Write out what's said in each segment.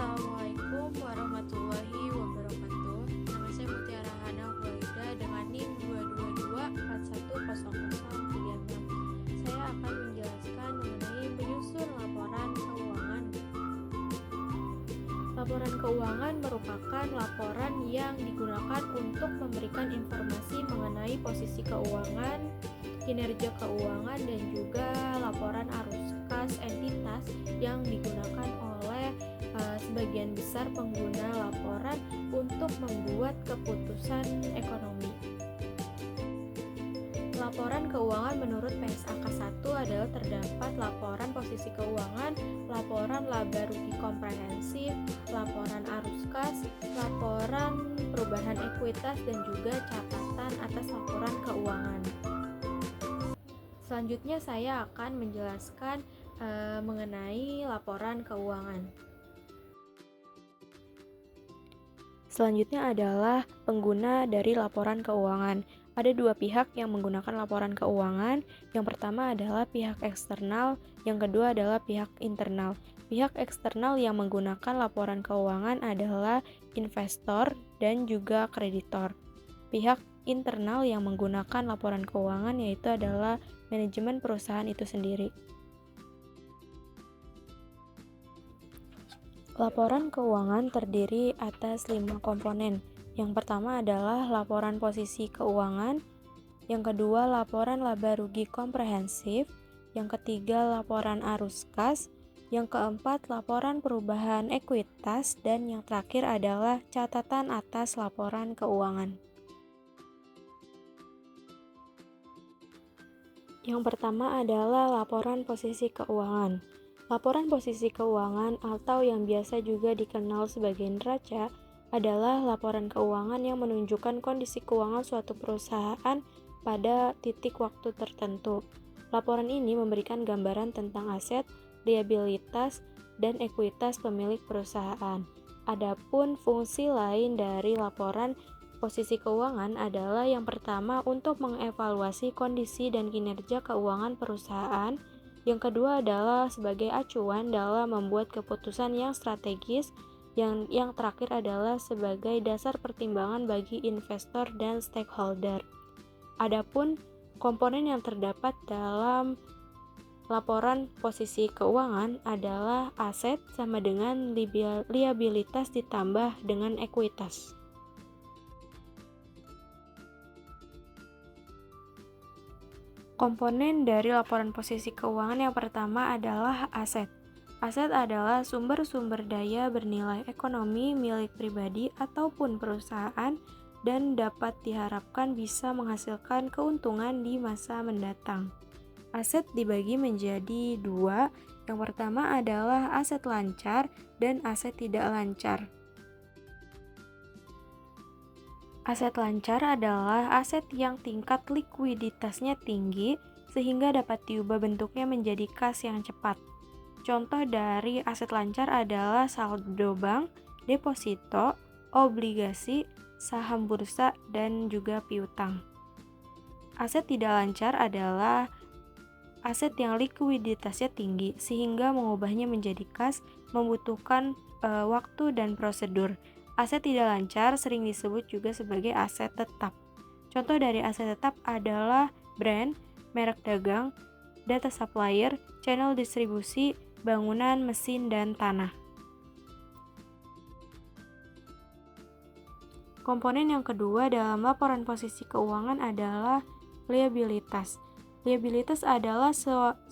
Assalamualaikum warahmatullahi wabarakatuh. Nama saya Mutiara Hana Huwaida dengan NIM 222410036. Saya akan menjelaskan mengenai menyusun laporan keuangan. Laporan keuangan merupakan laporan yang digunakan untuk memberikan informasi mengenai posisi keuangan, kinerja keuangan, dan juga laporan arus kas entitas yang digunakan oleh sebagian besar pengguna laporan untuk membuat keputusan ekonomi. Laporan keuangan menurut PSAK 1 adalah terdapat laporan posisi keuangan, laporan laba rugi komprehensif, laporan arus kas, laporan perubahan ekuitas, dan juga catatan atas laporan keuangan. Selanjutnya saya akan menjelaskan mengenai laporan keuangan. Selanjutnya adalah pengguna dari laporan keuangan. Ada dua pihak yang menggunakan laporan keuangan. Yang pertama adalah pihak eksternal, yang kedua adalah pihak internal. Pihak eksternal yang menggunakan laporan keuangan adalah investor dan juga kreditor. Pihak internal yang menggunakan laporan keuangan yaitu adalah manajemen perusahaan itu sendiri. Laporan keuangan terdiri atas 5 komponen. Yang pertama adalah laporan posisi keuangan, yang kedua laporan laba rugi komprehensif, yang ketiga laporan arus kas, yang keempat laporan perubahan ekuitas, dan yang terakhir adalah catatan atas laporan keuangan. Yang pertama adalah laporan posisi keuangan. Laporan posisi keuangan atau yang biasa juga dikenal sebagai neraca adalah laporan keuangan yang menunjukkan kondisi keuangan suatu perusahaan pada titik waktu tertentu. Laporan ini memberikan gambaran tentang aset, liabilitas, dan ekuitas pemilik perusahaan. Adapun fungsi lain dari laporan posisi keuangan adalah yang pertama untuk mengevaluasi kondisi dan kinerja keuangan perusahaan. Yang kedua adalah sebagai acuan dalam membuat keputusan yang strategis. Yang terakhir adalah sebagai dasar pertimbangan bagi investor dan stakeholder. Adapun komponen yang terdapat dalam laporan posisi keuangan adalah aset sama dengan liabilitas ditambah dengan ekuitas. Komponen dari laporan posisi keuangan yang pertama adalah aset. Aset adalah sumber-sumber daya bernilai ekonomi milik pribadi ataupun perusahaan dan dapat diharapkan bisa menghasilkan keuntungan di masa mendatang. Aset dibagi menjadi dua. Yang pertama adalah aset lancar dan aset tidak lancar. Aset lancar adalah aset yang tingkat likuiditasnya tinggi sehingga dapat diubah bentuknya menjadi kas yang cepat. Contoh dari aset lancar adalah saldo bank, deposito, obligasi, saham bursa, dan juga piutang. Aset tidak lancar adalah aset yang likuiditasnya tinggi sehingga mengubahnya menjadi kas membutuhkan waktu dan prosedur. Aset tidak lancar sering disebut juga sebagai aset tetap. Contoh dari aset tetap adalah brand, merek dagang, data supplier, channel distribusi, bangunan, mesin, dan tanah. Komponen yang kedua dalam laporan posisi keuangan adalah liabilitas. Liabilitas adalah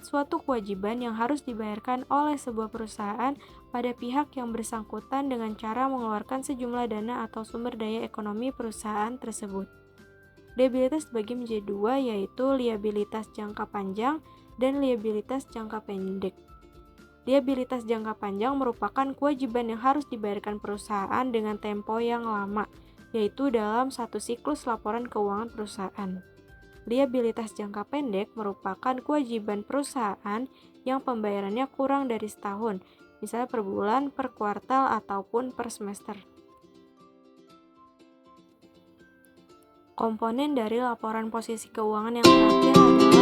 suatu kewajiban yang harus dibayarkan oleh sebuah perusahaan pada pihak yang bersangkutan dengan cara mengeluarkan sejumlah dana atau sumber daya ekonomi perusahaan tersebut. Liabilitas dibagi menjadi dua, yaitu liabilitas jangka panjang dan liabilitas jangka pendek. Liabilitas jangka panjang merupakan kewajiban yang harus dibayarkan perusahaan dengan tempo yang lama, yaitu dalam satu siklus laporan keuangan perusahaan. Liabilitas jangka pendek merupakan kewajiban perusahaan yang pembayarannya kurang dari setahun, misalnya per bulan, per kuartal, ataupun per semester. Komponen dari laporan posisi keuangan yang terakhir adalah